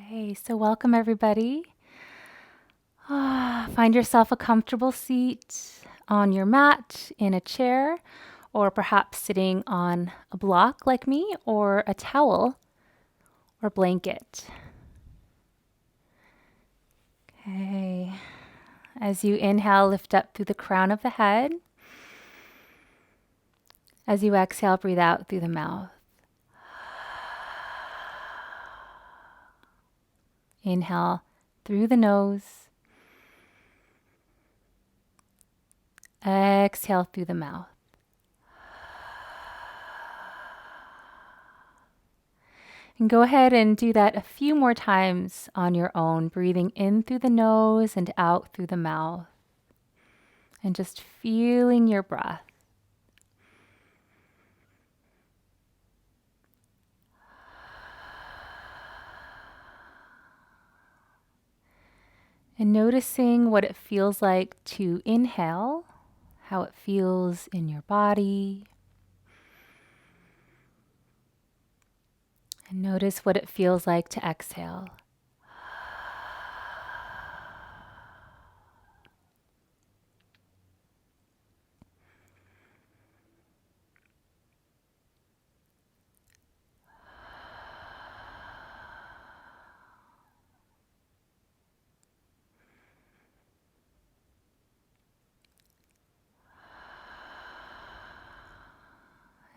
Okay, so welcome everybody. Find yourself a comfortable seat on your mat, in a chair, or perhaps sitting on a block like me, or a towel or blanket. Okay, as you inhale, lift up through the crown of the head. As you exhale, breathe out through the mouth. Inhale through the nose. Exhale through the mouth. And go ahead and do that a few more times on your own, breathing in through the nose and out through the mouth. And just feeling your breath. And noticing what it feels like to inhale, how it feels in your body. And notice what it feels like to exhale.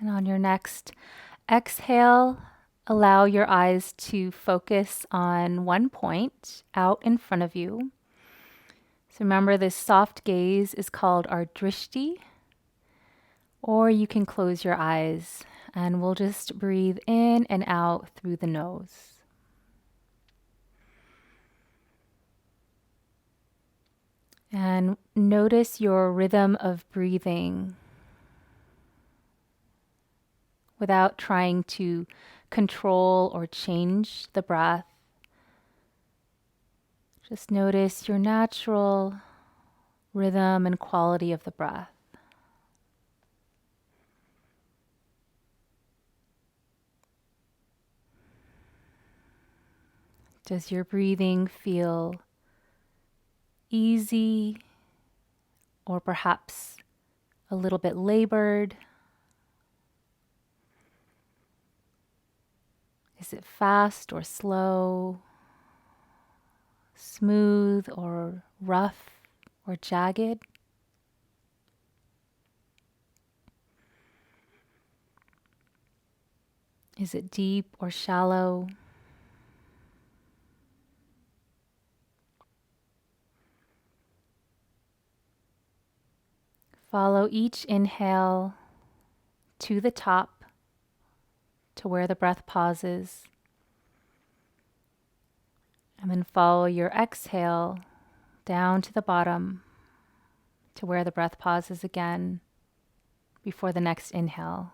And on your next exhale, allow your eyes to focus on one point out in front of you. So remember, this soft gaze is called our drishti, or you can close your eyes and we'll just breathe in and out through the nose. And notice your rhythm of breathing without trying to control or change the breath. Just notice your natural rhythm and quality of the breath. Does your breathing feel easy or perhaps a little bit labored? Is it fast or slow? Smooth or rough or jagged? Is it deep or shallow? Follow each inhale to the top, to where the breath pauses. And then follow your exhale down to the bottom, to where the breath pauses again before the next inhale.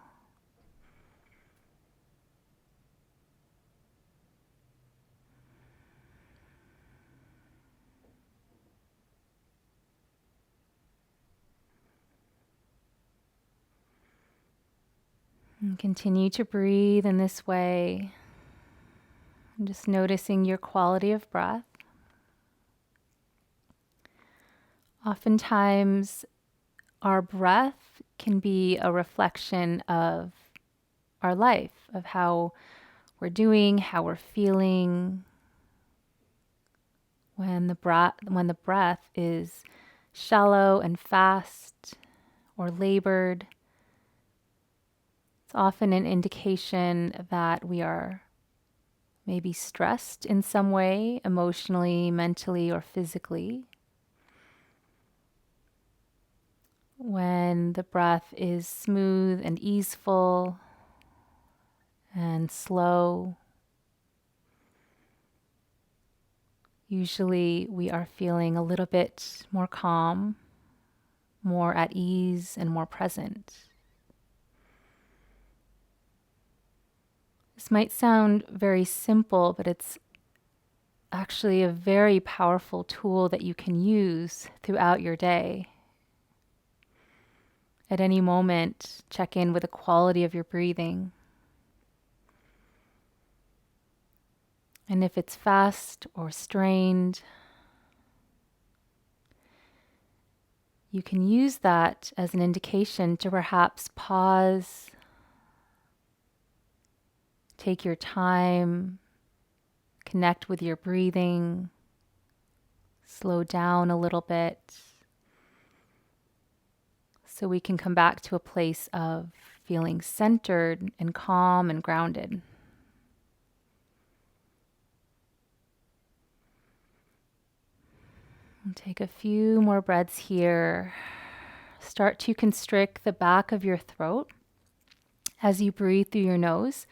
And continue to breathe in this way. And just noticing your quality of breath. Oftentimes, our breath can be a reflection of our life, of how we're doing, how we're feeling. When the breath is shallow and fast or labored, it's often an indication that we are maybe stressed in some way, emotionally, mentally, or physically. When the breath is smooth and easeful and slow, usually we are feeling a little bit more calm, more at ease, and more present. This might sound very simple, but it's actually a very powerful tool that you can use throughout your day. At any moment, check in with the quality of your breathing. And if it's fast or strained, you can use that as an indication to perhaps pause, take your time, connect with your breathing, slow down a little bit, so we can come back to a place of feeling centered and calm and grounded. And take a few more breaths here. Start to constrict the back of your throat as you breathe through your nose.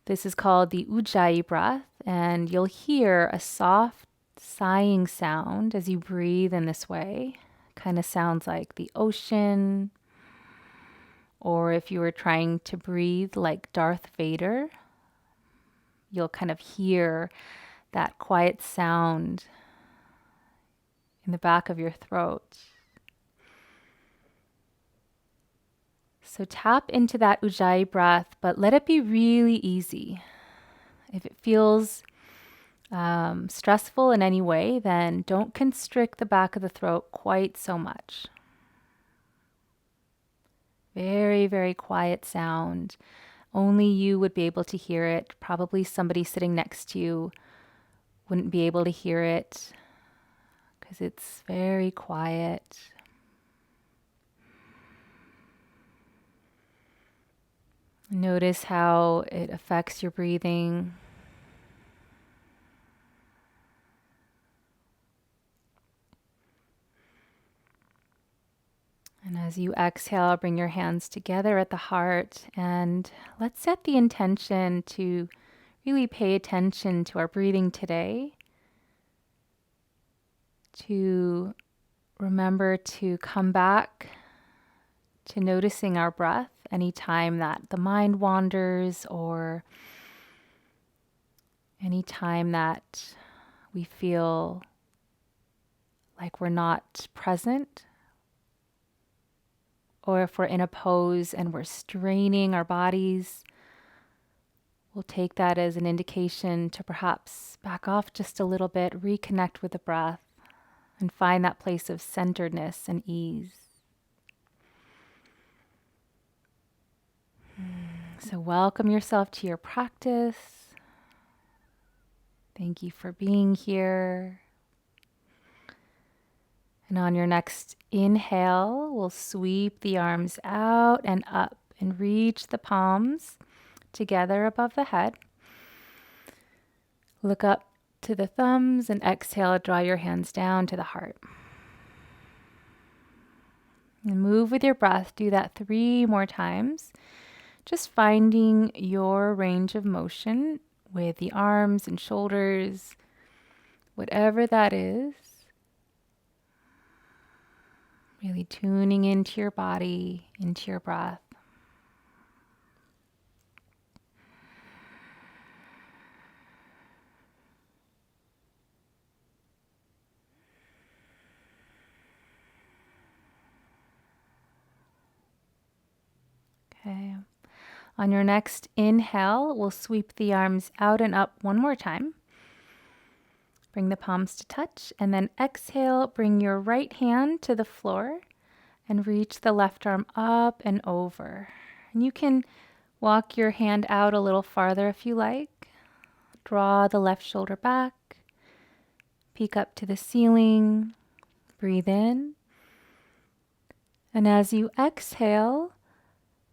This is called the Ujjayi breath, and you'll hear a soft sighing sound as you breathe in this way. Kind of sounds like the ocean, or if you were trying to breathe like Darth Vader, you'll kind of hear that quiet sound in the back of your throat. So tap into that Ujjayi breath, but let it be really easy. If it feels stressful in any way, then don't constrict the back of the throat quite so much. Very, very quiet sound. Only you would be able to hear it. Probably somebody sitting next to you wouldn't be able to hear it because it's very quiet. Notice how it affects your breathing. And as you exhale, bring your hands together at the heart, and let's set the intention to really pay attention to our breathing today. To remember to come back to noticing our breath anytime that the mind wanders, or anytime that we feel like we're not present, or if we're in a pose and we're straining our bodies. We'll take that as an indication to perhaps back off just a little bit, reconnect with the breath, and find that place of centeredness and ease. So welcome yourself to your practice. Thank you for being here. And on your next inhale, we'll sweep the arms out and up and reach the palms together above the head. Look up to the thumbs and exhale, draw your hands down to the heart. And move with your breath. Do that 3 more times. Just finding your range of motion with the arms and shoulders, whatever that is. Really tuning into your body, into your breath. Okay. On your next inhale, we'll sweep the arms out and up 1 more time. Bring the palms to touch, and then exhale, bring your right hand to the floor and reach the left arm up and over. And you can walk your hand out a little farther if you like. Draw the left shoulder back, peek up to the ceiling, breathe in. And as you exhale,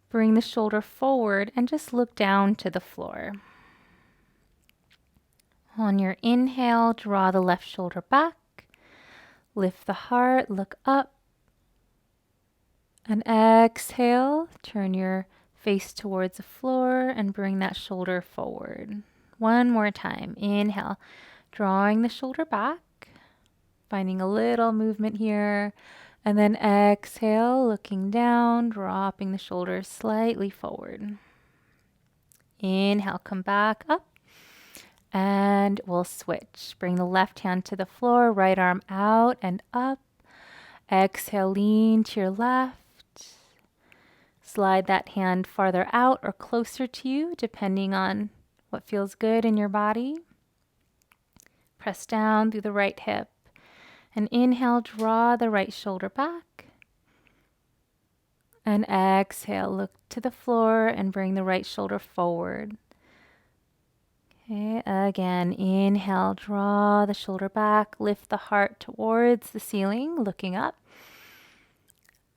bring the shoulder forward and just look down to the floor. On your inhale, draw the left shoulder back, lift the heart, look up. And exhale, turn your face towards the floor and bring that shoulder forward. 1 more time. Inhale, drawing the shoulder back, finding a little movement here. And then exhale, looking down, dropping the shoulders slightly forward. Inhale, come back up. And we'll switch. Bring the left hand to the floor, right arm out and up. Exhale, lean to your left. Slide that hand farther out or closer to you, depending on what feels good in your body. Press down through the right hip. And inhale, draw the right shoulder back. And exhale, look to the floor and bring the right shoulder forward. Okay, again, inhale, draw the shoulder back, lift the heart towards the ceiling, looking up.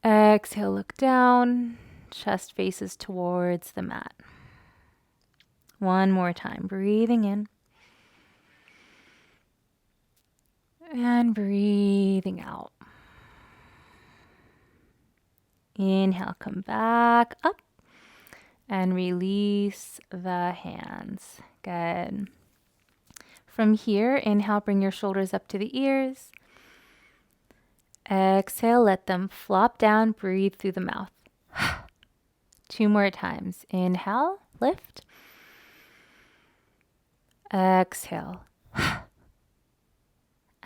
Exhale, look down, chest faces towards the mat. One more time, breathing in. And breathing out. Inhale, come back up and release the hands. Good. From here, inhale, bring your shoulders up to the ears. Exhale, let them flop down, breathe through the mouth. 2 more times. Inhale, lift. Exhale.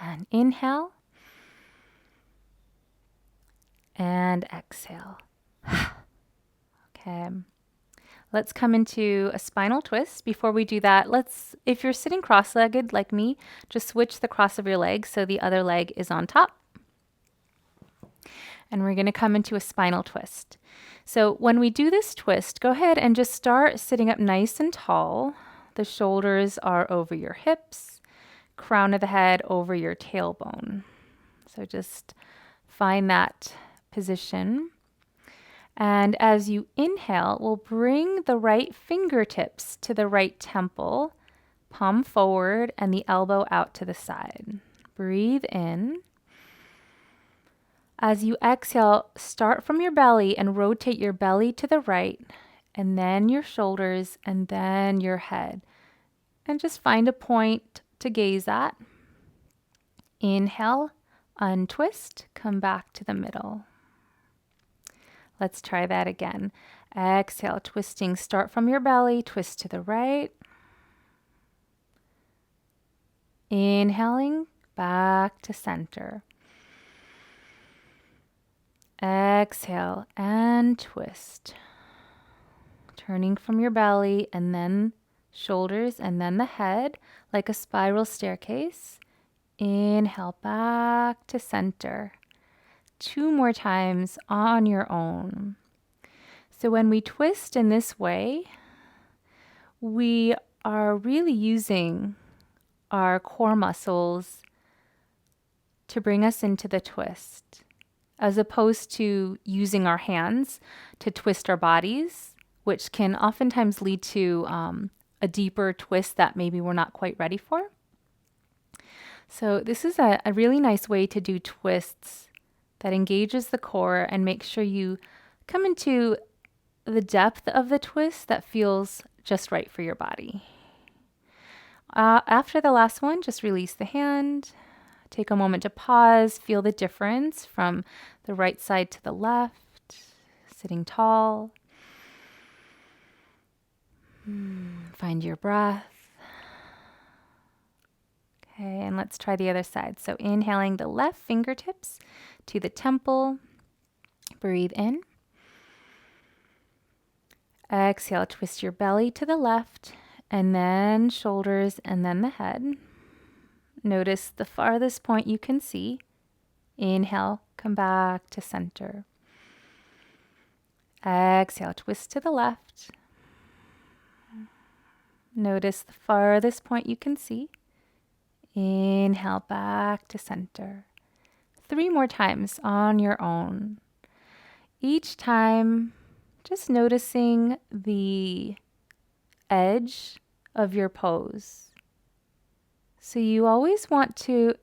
And inhale. And exhale. Okay. Let's come into a spinal twist. Before we do that, if you're sitting cross-legged like me, just switch the cross of your legs so the other leg is on top. And we're going to come into a spinal twist. So when we do this twist, go ahead and just start sitting up nice and tall. The shoulders are over your hips, crown of the head over your tailbone. So just find that position. And as you inhale, we'll bring the right fingertips to the right temple, palm forward, and the elbow out to the side. Breathe in. As you exhale, start from your belly and rotate your belly to the right, and then your shoulders, and then your head. And just find a point to gaze at. Inhale, untwist, come back to the middle. Let's try that again. Exhale, twisting. Start from your belly, twist to the right. Inhaling, back to center. Exhale and twist. Turning from your belly and then shoulders and then the head like a spiral staircase. Inhale, back to center. 2 more times on your own. So when we twist in this way, we are really using our core muscles to bring us into the twist, as opposed to using our hands to twist our bodies, which can oftentimes lead to a deeper twist that maybe we're not quite ready for. So this is a really nice way to do twists that engages the core and makes sure you come into the depth of the twist that feels just right for your body. After the last one, just release the hand. Take a moment to pause, feel the difference from the right side to the left, sitting tall. Find your breath. Okay, and let's try the other side. So inhaling the left fingertips to the temple. Breathe in. Exhale, twist your belly to the left, and then shoulders, and then the head. Notice the farthest point you can see. Inhale, come back to center. Exhale, twist to the left. Notice the farthest point you can see. Inhale, back to center. 3 more times on your own. Each time, just noticing the edge of your pose. So you always want to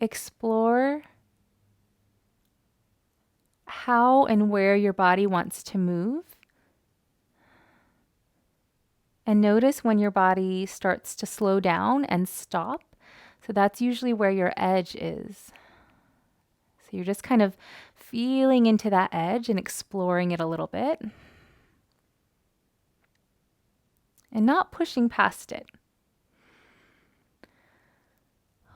explore how and where your body wants to move. And notice when your body starts to slow down and stop. So that's usually where your edge is. So you're just kind of feeling into that edge and exploring it a little bit. And not pushing past it.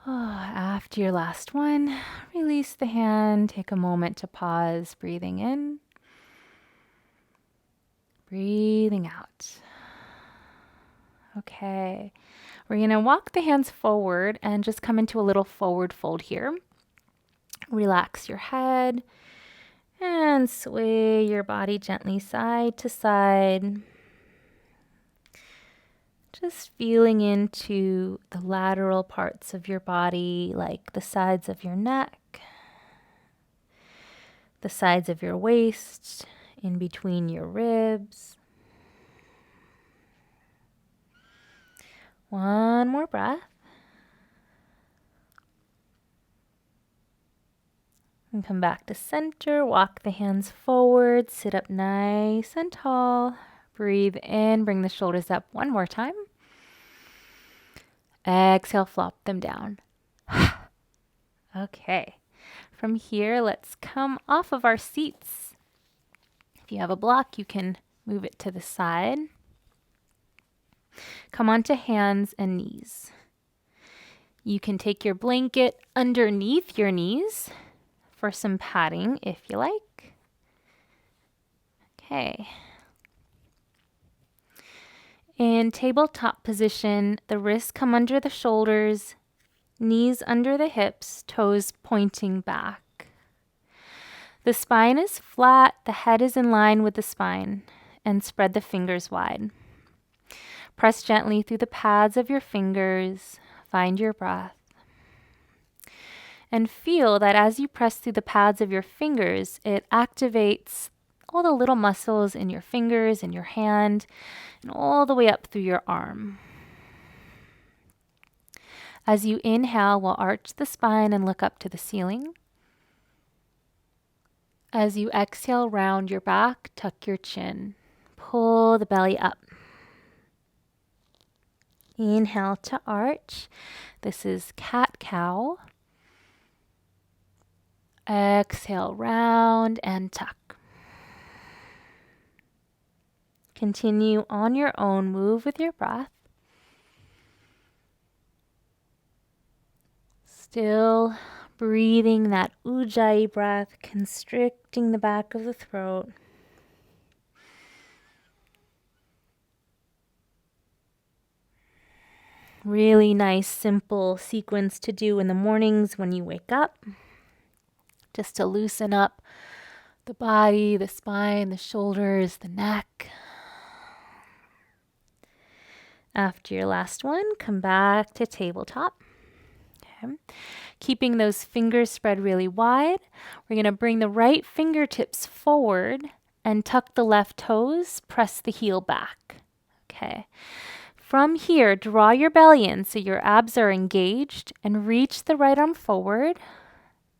After your last one, release the hand. Take a moment to pause, breathing in. Breathing out. Okay. We're going to walk the hands forward and just come into a little forward fold here. Relax your head and sway your body gently side to side. Just feeling into the lateral parts of your body, like the sides of your neck, the sides of your waist, in between your ribs. One more breath. And come back to center, walk the hands forward, sit up nice and tall. Breathe in, bring the shoulders up one more time. Exhale, flop them down. Okay. From here, let's come off of our seats. If you have a block, you can move it to the side. Come onto hands and knees. You can take your blanket underneath your knees for some padding if you like. Okay. In tabletop position, the wrists come under the shoulders, knees under the hips, toes pointing back. The spine is flat, the head is in line with the spine, and spread the fingers wide. Press gently through the pads of your fingers, find your breath. And feel that as you press through the pads of your fingers, it activates all the little muscles in your fingers and your hand, and all the way up through your arm. As you inhale, we'll arch the spine and look up to the ceiling. As you exhale, round your back, tuck your chin. Pull the belly up. Inhale to arch. This is cat-cow. Exhale, round and tuck. Continue on your own, move with your breath. Still breathing that ujjayi breath, constricting the back of the throat. Really nice, simple sequence to do in the mornings when you wake up. Just to loosen up the body, the spine, the shoulders, the neck. After your last one, come back to tabletop. Okay. Keeping those fingers spread really wide, we're going to bring the right fingertips forward and tuck the left toes, press the heel back. Okay. From here, draw your belly in so your abs are engaged and reach the right arm forward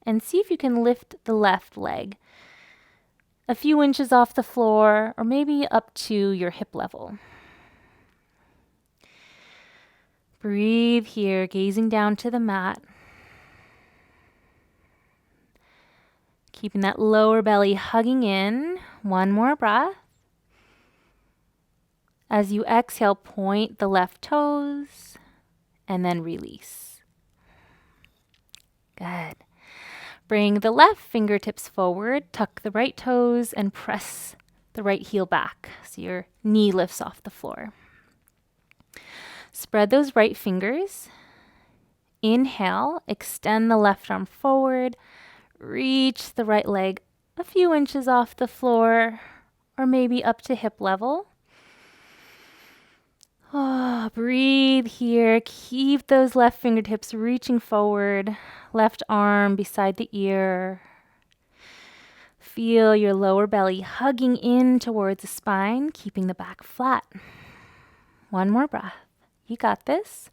and see if you can lift the left leg a few inches off the floor or maybe up to your hip level. Breathe here, gazing down to the mat. Keeping that lower belly hugging in. One more breath. As you exhale, point the left toes and then release. Good. Bring the left fingertips forward, tuck the right toes, and press the right heel back so your knee lifts off the floor. Spread those right fingers. Inhale, extend the left arm forward, reach the right leg a few inches off the floor or maybe up to hip level. Breathe here. Keep those left fingertips reaching forward, left arm beside the ear. Feel your lower belly hugging in towards the spine, keeping the back flat. One more breath. You got this.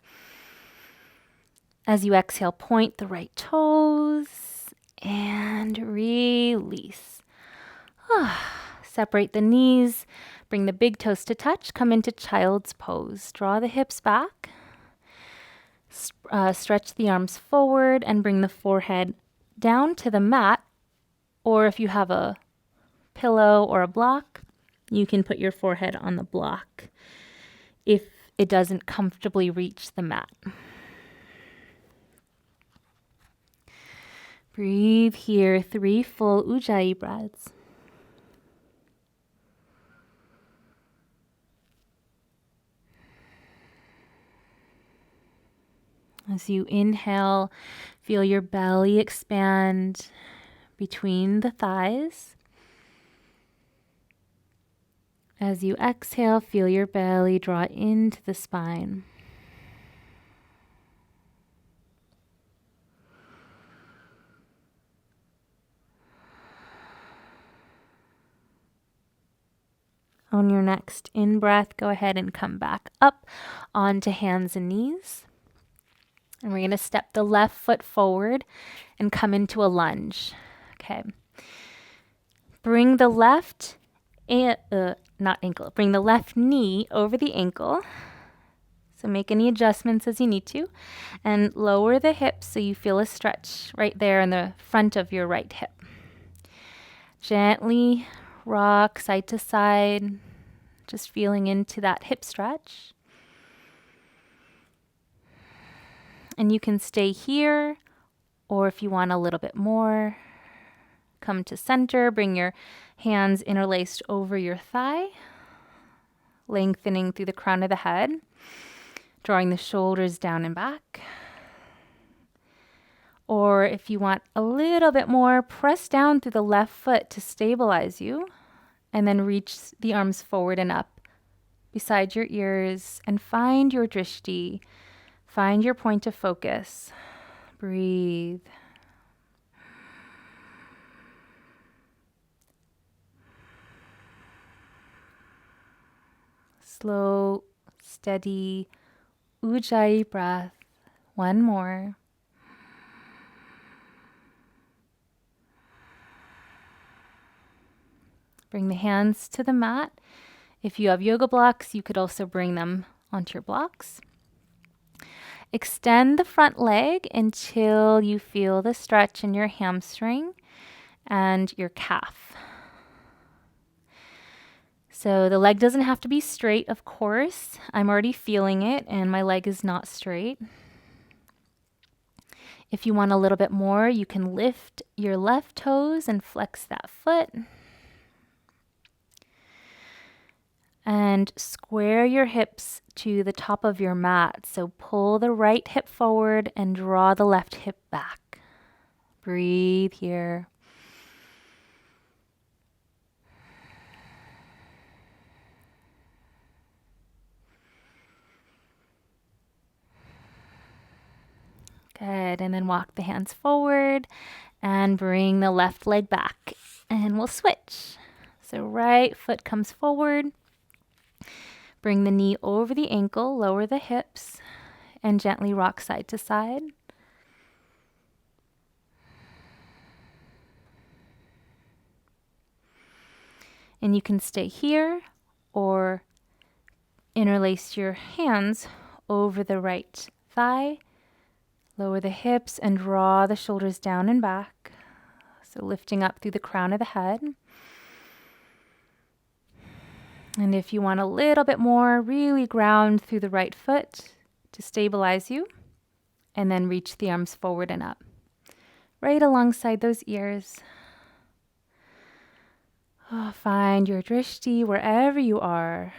As you exhale, point the right toes and release. Separate the knees. Bring the big toes to touch. Come into child's pose. Draw the hips back. Stretch the arms forward and bring the forehead down to the mat. Or if you have a pillow or a block, you can put your forehead on the block if it doesn't comfortably reach the mat. Breathe here, 3 full ujjayi breaths. As you inhale, feel your belly expand between the thighs. As you exhale, feel your belly draw into the spine. On your next in-breath, go ahead and come back up onto hands and knees. And we're going to step the left foot forward and come into a lunge. Okay. Bring the left bring the left knee over the ankle. So make any adjustments as you need to, and lower the hips so you feel a stretch right there in the front of your right hip. Gently rock side to side, just feeling into that hip stretch. And you can stay here, or if you want a little bit more, come to center, bring your hands interlaced over your thigh, lengthening through the crown of the head, drawing the shoulders down and back. Or if you want a little bit more, press down through the left foot to stabilize you, and then reach the arms forward and up beside your ears and find your drishti, find your point of focus. Breathe. Slow, steady, ujjayi breath. One more. Bring the hands to the mat. If you have yoga blocks, you could also bring them onto your blocks. Extend the front leg until you feel the stretch in your hamstring and your calf. So the leg doesn't have to be straight, of course. I'm already feeling it and my leg is not straight. If you want a little bit more, you can lift your left toes and flex that foot. And square your hips to the top of your mat. So pull the right hip forward and draw the left hip back. Breathe here. Good. And then walk the hands forward and bring the left leg back. And we'll switch. So right foot comes forward. Bring the knee over the ankle, lower the hips, and gently rock side to side. And you can stay here or interlace your hands over the right thigh, lower the hips, and draw the shoulders down and back. So lifting up through the crown of the head. And if you want a little bit more, really ground through the right foot to stabilize you, and then reach the arms forward and up, right alongside those ears. Oh, find your drishti wherever you are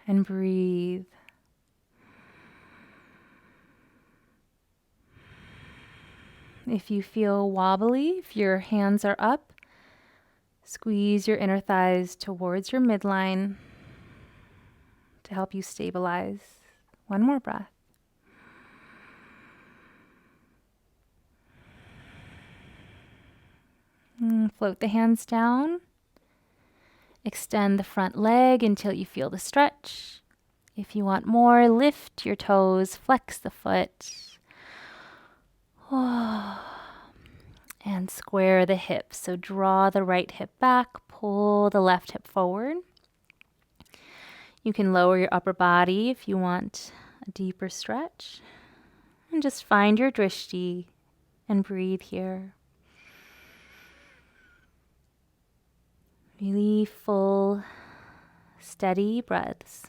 and breathe. If you feel wobbly, if your hands are up, squeeze your inner thighs towards your midline to help you stabilize. One more breath. Float the hands down. Extend the front leg until you feel the stretch. If you want more, lift your toes, flex the foot. And square the hips. So draw the right hip back, pull the left hip forward. You can lower your upper body if you want a deeper stretch. And just find your drishti and breathe here. Really full, steady breaths.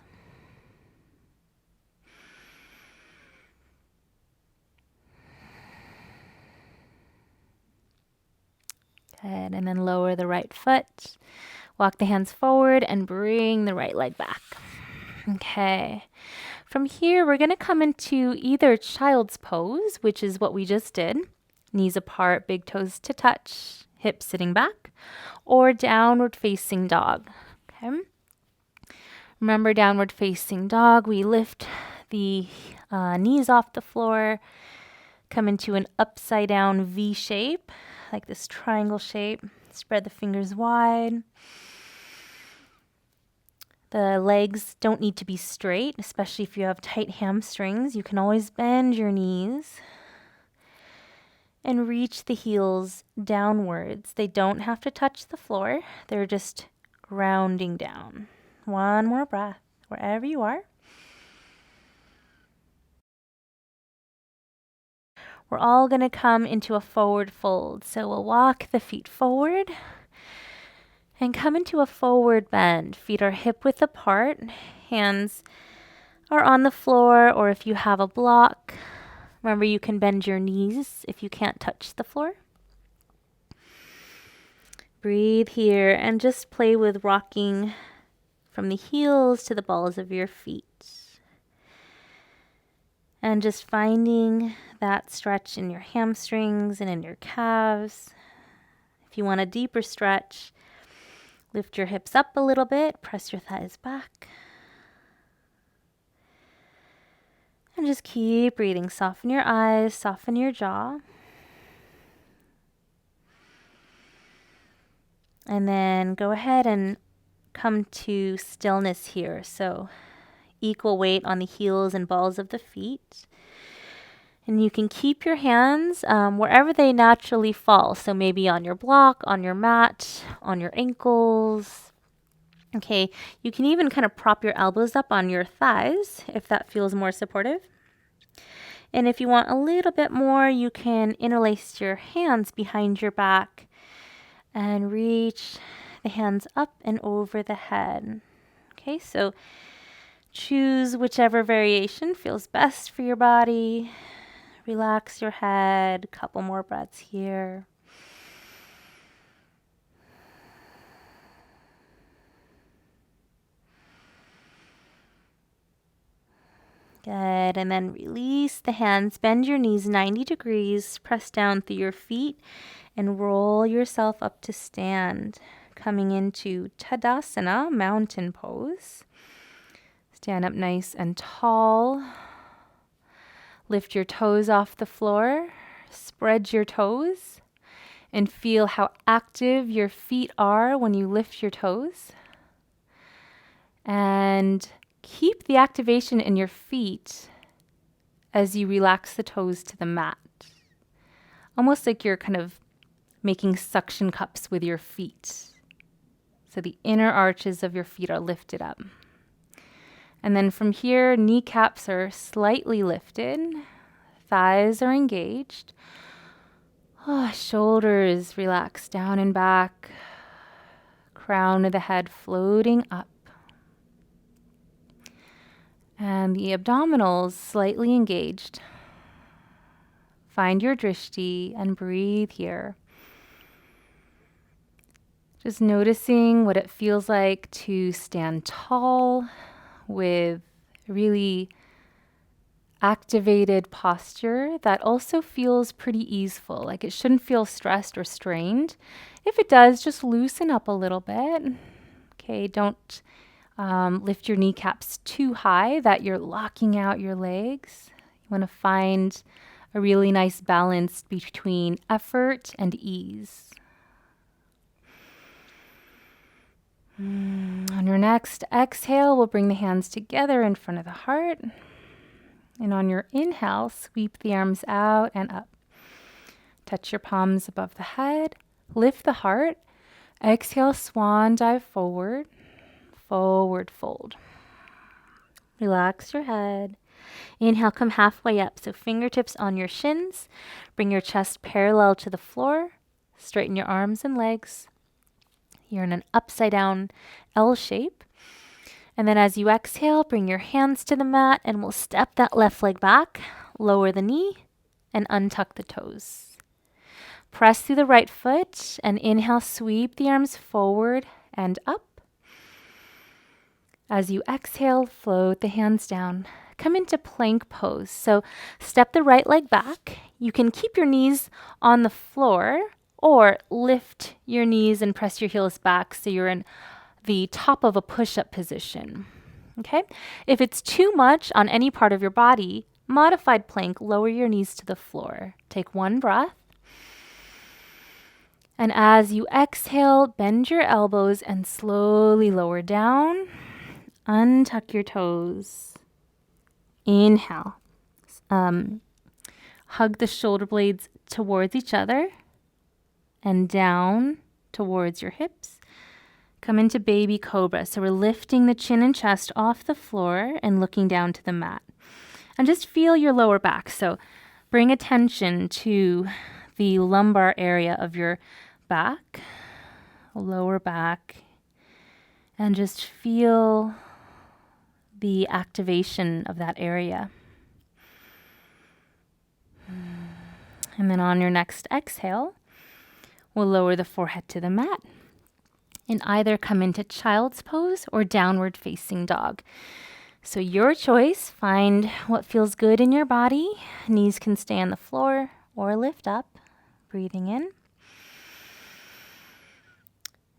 Good, and then lower the right foot. Walk the hands forward and bring the right leg back. Okay. From here, we're going to come into either child's pose, which is what we just did, knees apart, big toes to touch, hips sitting back, or downward facing dog. Okay. Remember, downward facing dog, we lift the knees off the floor, come into an upside down V shape, like this triangle shape. Spread the fingers wide. The legs don't need to be straight, especially if you have tight hamstrings. You can always bend your knees and reach the heels downwards. They don't have to touch the floor. They're just grounding down. One more breath, wherever you are. We're all going to come into a forward fold. So we'll walk the feet forward and come into a forward bend. Feet are hip width apart. Hands are on the floor, or if you have a block, remember you can bend your knees if you can't touch the floor. Breathe here and just play with rocking from the heels to the balls of your feet. And just finding that stretch in your hamstrings and in your calves. If you want a deeper stretch, lift your hips up a little bit, press your thighs back. And just keep breathing. Soften your eyes, soften your jaw. And then go ahead and come to stillness here. So equal weight on the heels and balls of the feet. And you can keep your hands wherever they naturally fall. So maybe on your block, on your mat, on your ankles. Okay, you can even kind of prop your elbows up on your thighs if that feels more supportive. And if you want a little bit more, you can interlace your hands behind your back and reach the hands up and over the head. Okay, so choose whichever variation feels best for your body. Relax your head. A couple more breaths here. Good. And then release the hands. Bend your knees 90 degrees. Press down through your feet and roll yourself up to stand. Coming into Tadasana, mountain pose. Stand up nice and tall. Lift your toes off the floor. Spread your toes and feel how active your feet are when you lift your toes. And keep the activation in your feet as you relax the toes to the mat. Almost like you're kind of making suction cups with your feet. So the inner arches of your feet are lifted up. And then from here, kneecaps are slightly lifted. Thighs are engaged. Shoulders relax down and back. Crown of the head floating up. And the abdominals slightly engaged. Find your drishti and breathe here. Just noticing what it feels like to stand tall with really activated posture that also feels pretty easeful. Like it shouldn't feel stressed or strained. If it does, just loosen up a little bit. Okay, don't lift your kneecaps too high that you're locking out your legs. You want to find a really nice balance between effort and ease. On your next exhale, we'll bring the hands together in front of the heart. And on your inhale, sweep the arms out and up. Touch your palms above the head. Lift the heart. Exhale, swan dive forward. Forward fold. Relax your head. Inhale, come halfway up. So fingertips on your shins. Bring your chest parallel to the floor. Straighten your arms and legs. You're in an upside down L shape. And then as you exhale, bring your hands to the mat and we'll step that left leg back, lower the knee, and untuck the toes. Press through the right foot and inhale, sweep the arms forward and up. As you exhale, float the hands down. come into plank pose. So step the right leg back. You can keep your knees on the floor or lift your knees and press your heels back so you're in the top of a push-up position. Okay? If it's too much on any part of your body, modified plank, lower your knees to the floor. Take one breath. And as you exhale, bend your elbows and slowly lower down. Untuck your toes. Inhale. Hug the shoulder blades towards each other and down towards your hips. Come into baby cobra. So we're lifting the chin and chest off the floor and looking down to the mat. And just feel your lower back. So bring attention to the lumbar area of your back, lower back, and just feel the activation of that area. And then on your next exhale, we'll lower the forehead to the mat and either come into child's pose or downward facing dog. So your choice, find what feels good in your body. Knees can stay on the floor or lift up, breathing in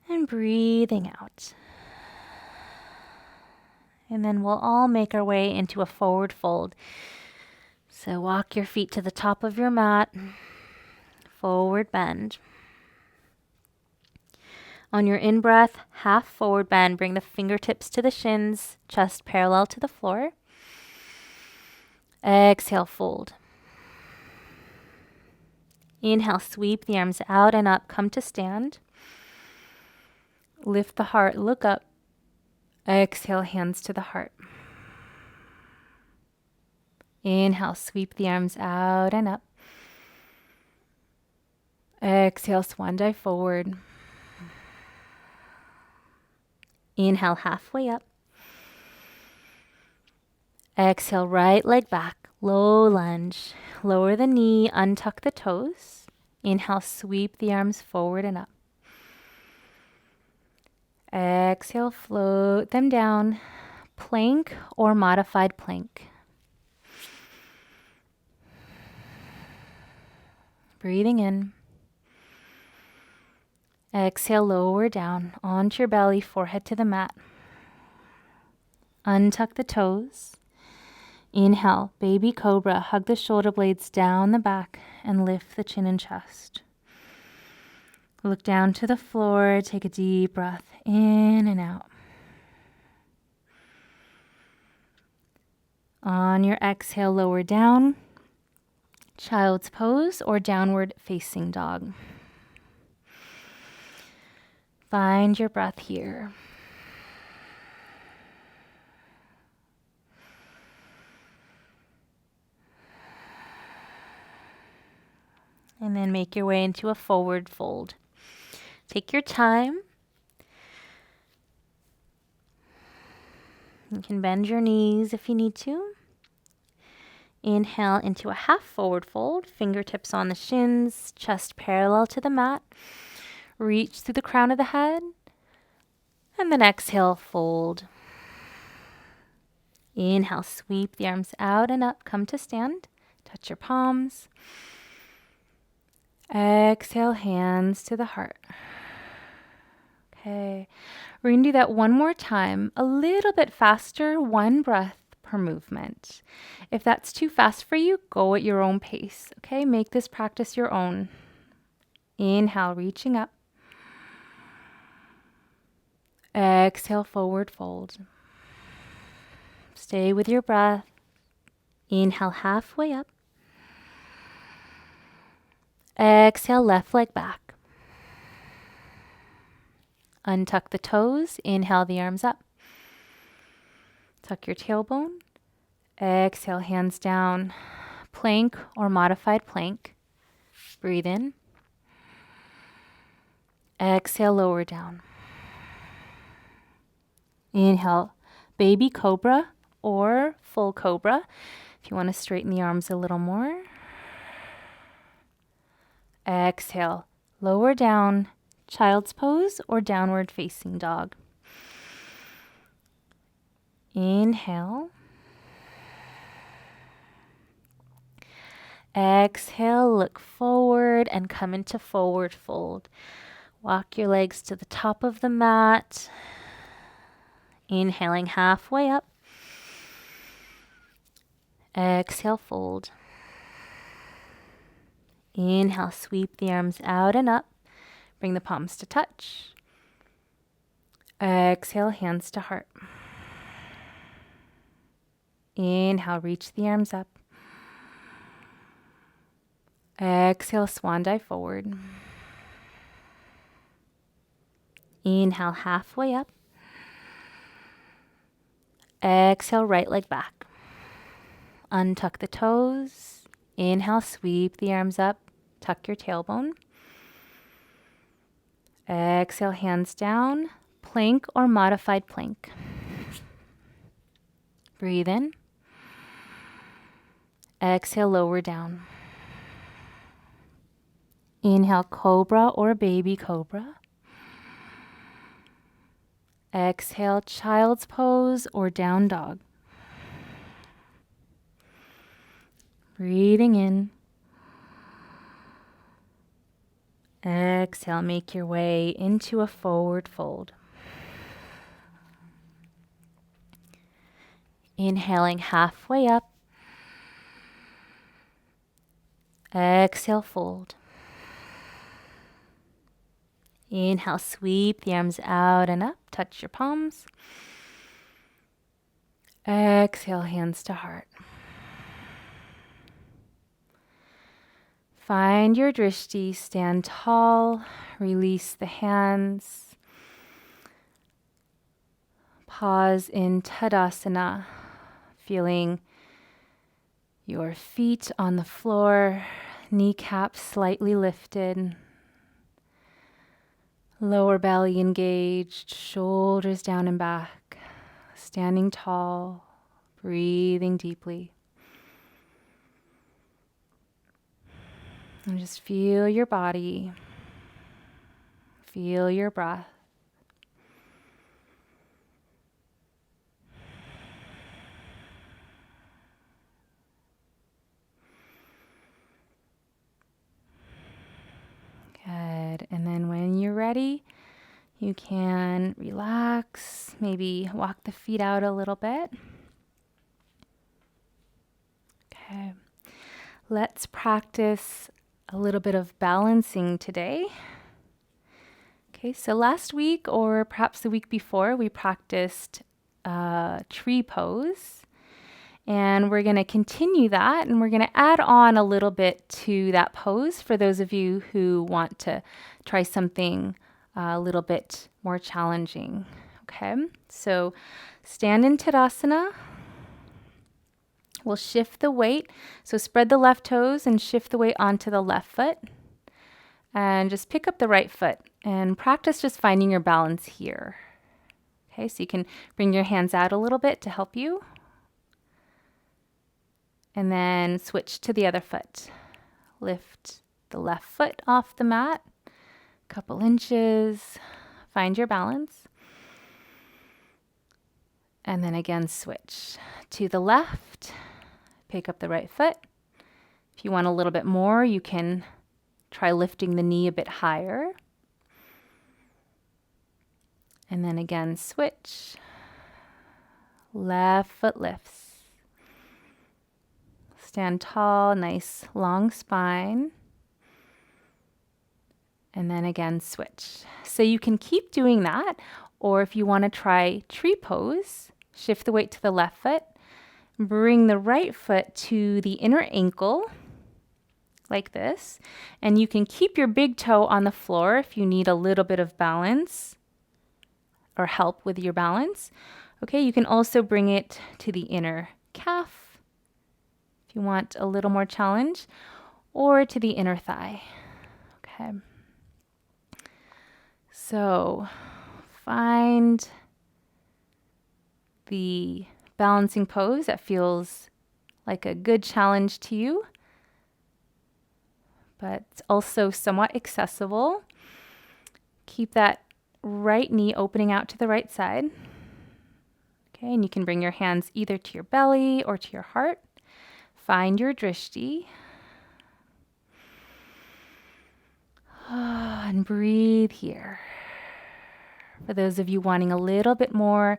and breathing out. And then we'll all make our way into a forward fold. So walk your feet to the top of your mat, forward bend. On your in-breath, half forward bend, bring the fingertips to the shins, chest parallel to the floor. Exhale, fold. Inhale, sweep the arms out and up, come to stand. Lift the heart, look up. Exhale, hands to the heart. Inhale, sweep the arms out and up. Exhale, swan dive forward. Inhale, halfway up. Exhale, right leg back, low lunge. Lower the knee, untuck the toes. Inhale, sweep the arms forward and up. Exhale, float them down. Plank or modified plank. Breathing in. Exhale, lower down onto your belly, forehead to the mat. Untuck the toes. Inhale, baby cobra, hug the shoulder blades down the back and lift the chin and chest. Look down to the floor, take a deep breath in and out. On your exhale, lower down, child's pose or downward facing dog. Find your breath here. And then make your way into a forward fold. Take your time. You can bend your knees if you need to. Inhale into a half forward fold, fingertips on the shins, chest parallel to the mat. Reach through the crown of the head. And then exhale, fold. Inhale, sweep the arms out and up, come to stand. Touch your palms. Exhale, hands to the heart. Okay, we're going to do that one more time, a little bit faster, one breath per movement. If that's too fast for you, go at your own pace. Okay, make this practice your own. Inhale, reaching up. Exhale, forward fold. Stay with your breath. Inhale, halfway up. Exhale, left leg back. Untuck the toes. Inhale the arms up. Tuck your tailbone. Exhale, hands down. Plank or modified plank. Breathe in. Exhale, lower down. Inhale, baby cobra or full cobra. If you want to straighten the arms a little more. Exhale, lower down, child's pose or downward facing dog. Inhale. Exhale, look forward and come into forward fold. Walk your legs to the top of the mat. Inhaling halfway up. Exhale, fold. Inhale, sweep the arms out and up. Bring the palms to touch. Exhale, hands to heart. Inhale, reach the arms up. Exhale, swan dive forward. Inhale, halfway up. Exhale, right leg back. Untuck the toes. Inhale, sweep the arms up. Tuck your tailbone. Exhale, hands down. Plank or modified plank. Breathe in. Exhale, lower down. Inhale, cobra or baby cobra. Exhale, child's pose or down dog. Breathing in. Exhale, make your way into a forward fold. Inhaling halfway up. Exhale, fold. Inhale, sweep the arms out and up. Touch your palms. Exhale, hands to heart. Find your drishti, stand tall, release the hands. Pause in Tadasana, feeling your feet on the floor, kneecaps slightly lifted, lower belly engaged, shoulders down and back, standing tall, breathing deeply. And just feel your body, feel your breath. Good. And then when you're ready, you can relax, maybe walk the feet out a little bit. Okay. Let's practice a little bit of balancing today. Okay, so last week or perhaps the week before, we practiced tree pose. And we're going to continue that, and we're going to add on a little bit to that pose for those of you who want to try something a little bit more challenging. Okay, so stand in Tadasana. We'll shift the weight. So spread the left toes and shift the weight onto the left foot. And just pick up the right foot and practice just finding your balance here. Okay, so you can bring your hands out a little bit to help you. And then switch to the other foot. Lift the left foot off the mat, a couple inches. Find your balance. And then again, switch to the left. Pick up the right foot. If you want a little bit more, you can try lifting the knee a bit higher. And then again, switch. Left foot lifts. Stand tall, nice long spine. And then again, switch. So you can keep doing that, or if you want to try tree pose, shift the weight to the left foot, bring the right foot to the inner ankle, like this, and you can keep your big toe on the floor if you need a little bit of balance or help with your balance. Okay, you can also bring it to the inner calf, if you want a little more challenge, or to the inner thigh. Okay. So find the balancing pose that feels like a good challenge to you, but it's also somewhat accessible. Keep that right knee opening out to the right side. Okay, and you can bring your hands either to your belly or to your heart. Find your drishti. And breathe here. For those of you wanting a little bit more,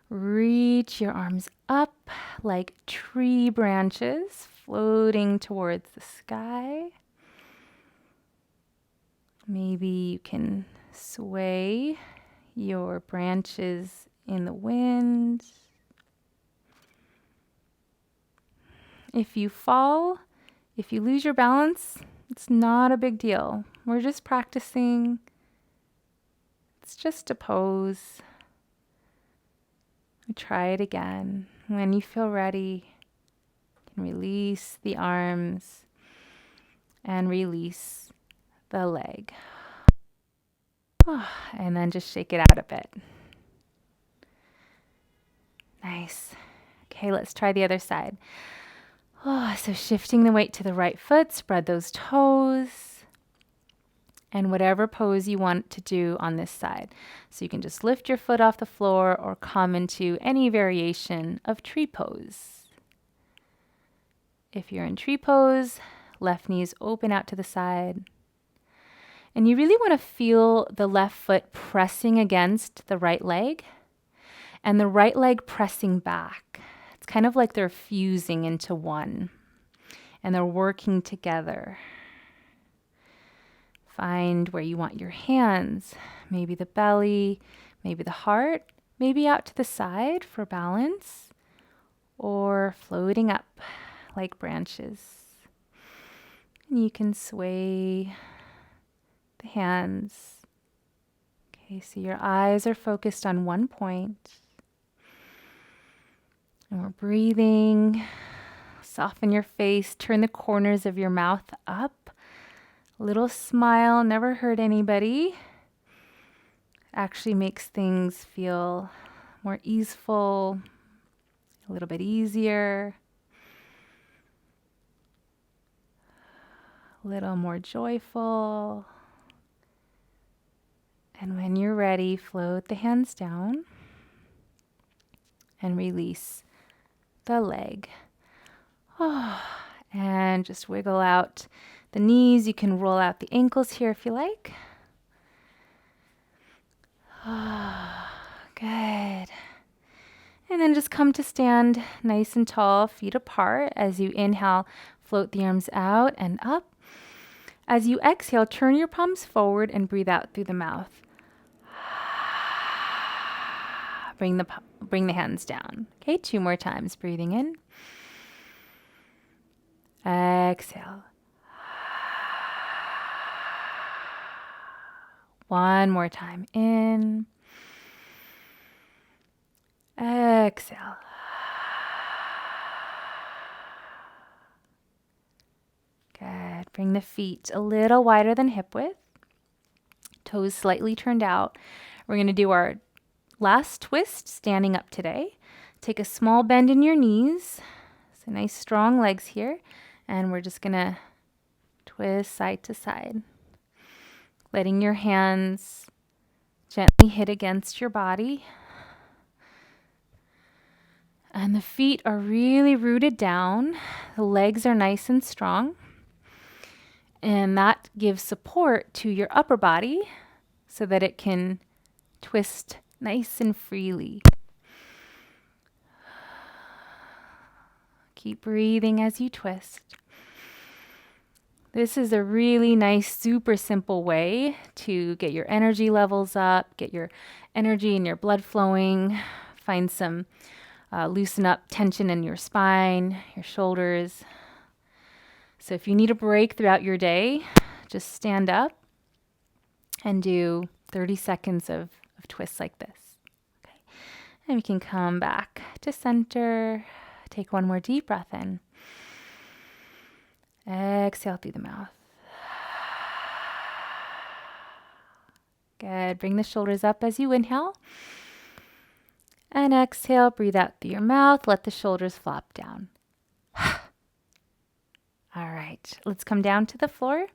reach your arms up like tree branches floating towards the sky. Maybe you can sway your branches in the wind. If you fall, if you lose your balance, it's not a big deal. We're just practicing. It's just a pose. Try it again. When you feel ready, you can release the arms and release the leg. And then just shake it out a bit. Nice. Okay, let's try the other side. So shifting the weight to the right foot, spread those toes. And whatever pose you want to do on this side. So you can just lift your foot off the floor or come into any variation of tree pose. If you're in tree pose, left knees open out to the side. And you really want to feel the left foot pressing against the right leg and the right leg pressing back. It's kind of like they're fusing into one and they're working together. Find where you want your hands, maybe the belly, maybe the heart, maybe out to the side for balance, or floating up like branches. And you can sway the hands. Okay, so your eyes are focused on one point. And we're breathing. Soften your face, turn the corners of your mouth up. Little smile, never hurt anybody. Actually makes things feel more easeful, a little bit easier, a little more joyful. And when you're ready, float the hands down and release the leg. And just wiggle out the knees. You can roll out the ankles here if you like. Good. And then just come to stand nice and tall, feet apart. As you inhale, float the arms out and up. As you exhale, turn your palms forward and breathe out through the mouth. Bring the hands down. Okay, 2 more times. Breathing in. Exhale. 1 more time. In. Exhale. Good. Bring the feet a little wider than hip width. Toes slightly turned out. We're going to do our last twist standing up today. Take a small bend in your knees. So nice strong legs here. And we're just going to twist side to side. Letting your hands gently hit against your body. And the feet are really rooted down. The legs are nice and strong. And that gives support to your upper body so that it can twist nice and freely. Keep breathing as you twist. This is a really nice, super simple way to get your energy levels up, get your energy and your blood flowing, find some loosen up tension in your spine, your shoulders. So if you need a break throughout your day, just stand up and do 30 seconds of twists like this. Okay. And we can come back to center. Take 1 more deep breath in. Exhale through the mouth. Good. Bring the shoulders up as you inhale. And exhale, breathe out through your mouth. Let the shoulders flop down. All right, let's come down to the floor.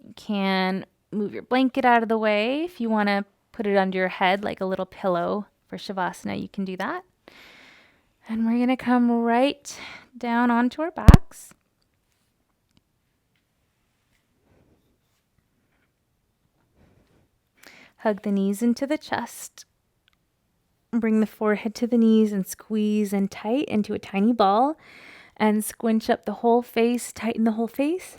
You can move your blanket out of the way. If you want to put it under your head like a little pillow for Shavasana, you can do that. And we're going to come right down onto our backs. Hug the knees into the chest. Bring the forehead to the knees and squeeze in tight into a tiny ball and squinch up the whole face, tighten the whole face.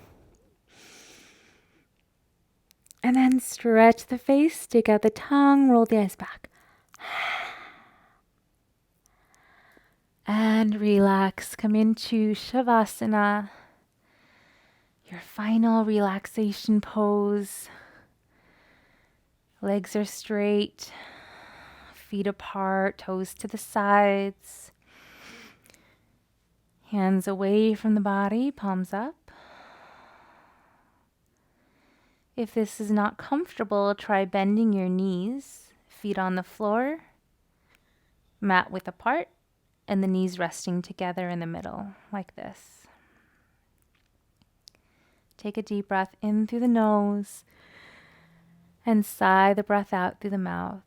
And then stretch the face, stick out the tongue, roll the eyes back. And relax. Come into Shavasana, your final relaxation pose. Legs are straight, feet apart, toes to the sides. Hands away from the body, palms up. If this is not comfortable, try bending your knees, feet on the floor, mat width apart, and the knees resting together in the middle, like this. Take a deep breath in through the nose and sigh the breath out through the mouth.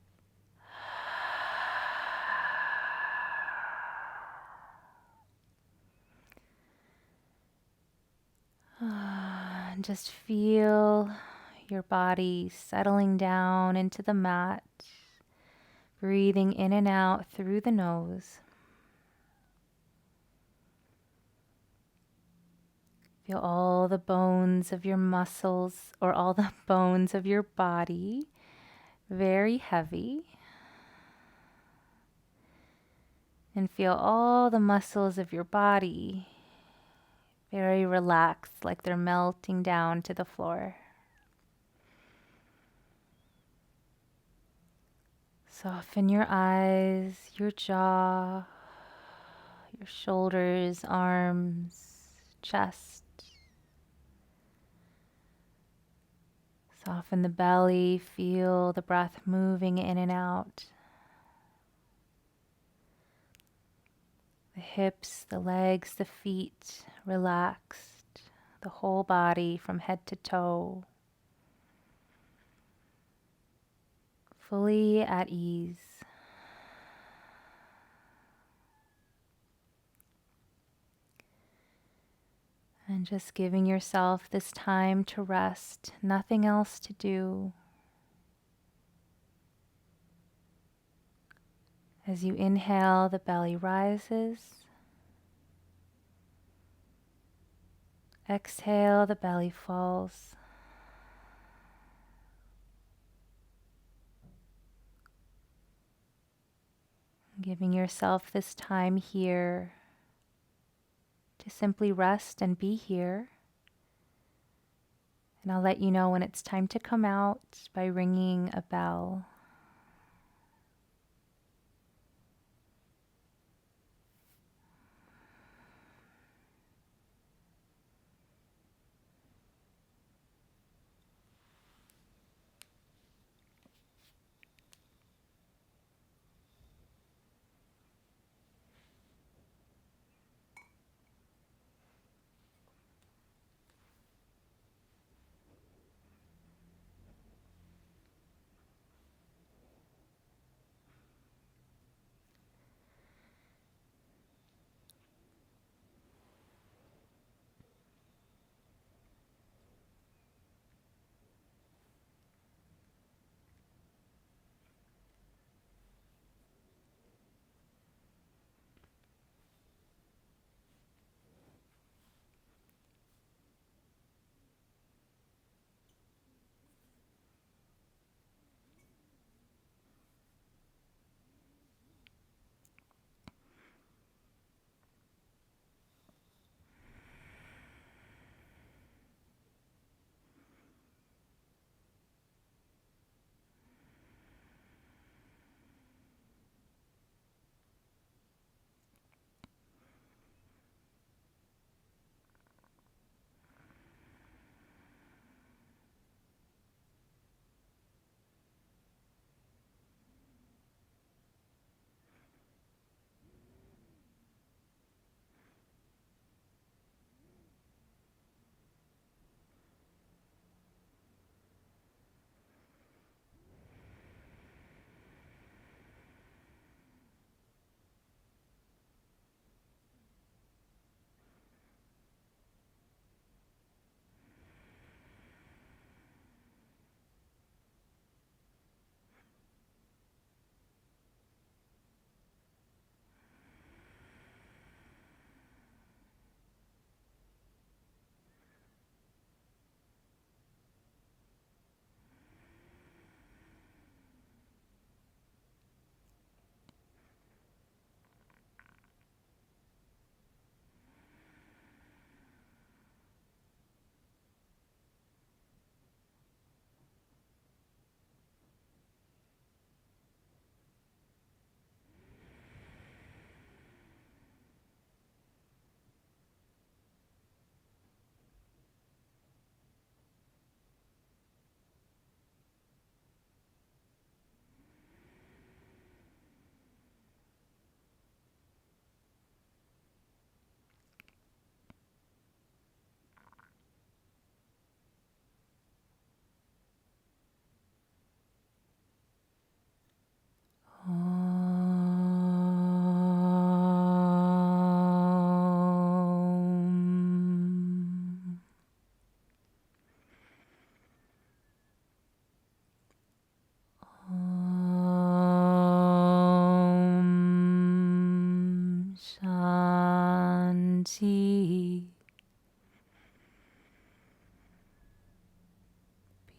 And just feel your body settling down into the mat, breathing in and out through the nose. Feel all the bones of your muscles or all the bones of your body very heavy. And feel all the muscles of your body very relaxed, like they're melting down to the floor. Soften your eyes, your jaw, your shoulders, arms, chest. Soften the belly, feel the breath moving in and out. The hips, the legs, the feet relaxed, the whole body from head to toe, fully at ease. And just giving yourself this time to rest, nothing else to do. As you inhale, the belly rises. Exhale, the belly falls. Giving yourself this time here to simply rest and be here. And I'll let you know when it's time to come out by ringing a bell.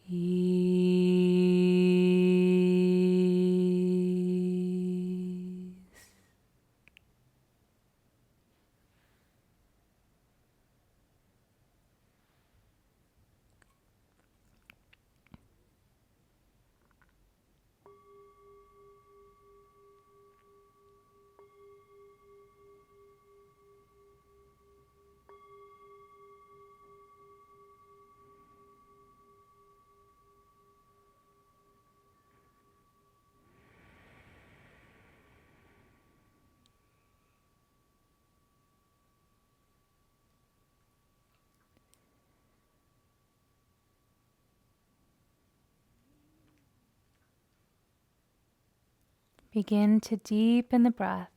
Ease. Begin to deepen the breath,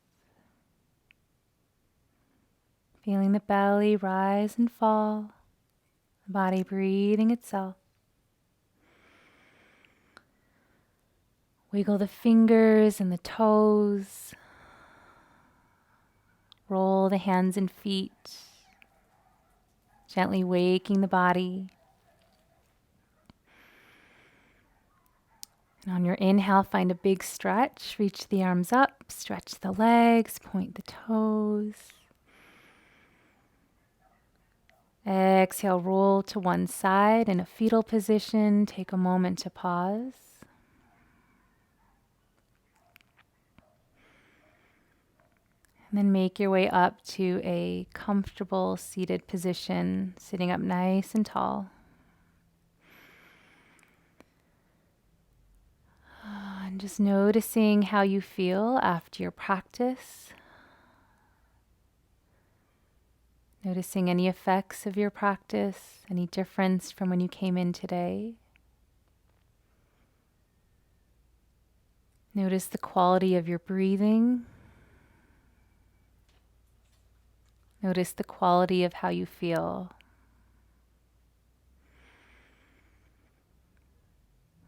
feeling the belly rise and fall, the body breathing itself. Wiggle the fingers and the toes. Roll the hands and feet, gently waking the body. And on your inhale, find a big stretch. Reach the arms up, stretch the legs, point the toes. Exhale, roll to one side in a fetal position. Take a moment to pause. And then make your way up to a comfortable seated position, sitting up nice and tall. And just noticing how you feel after your practice. Noticing any effects of your practice, any difference from when you came in today. Notice the quality of your breathing. Notice the quality of how you feel.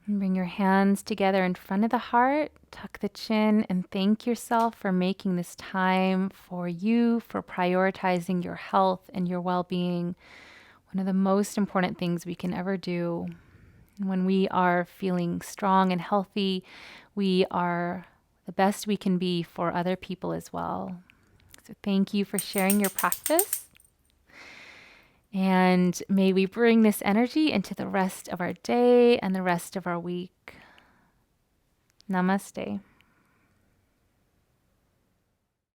And bring your hands together in front of the heart, tuck the chin, and thank yourself for making this time for you, for prioritizing your health and your well-being. One of the most important things we can ever do. When we are feeling strong and healthy, we are the best we can be for other people as well. So thank you for sharing your practice. And may we bring this energy into the rest of our day and the rest of our week. Namaste.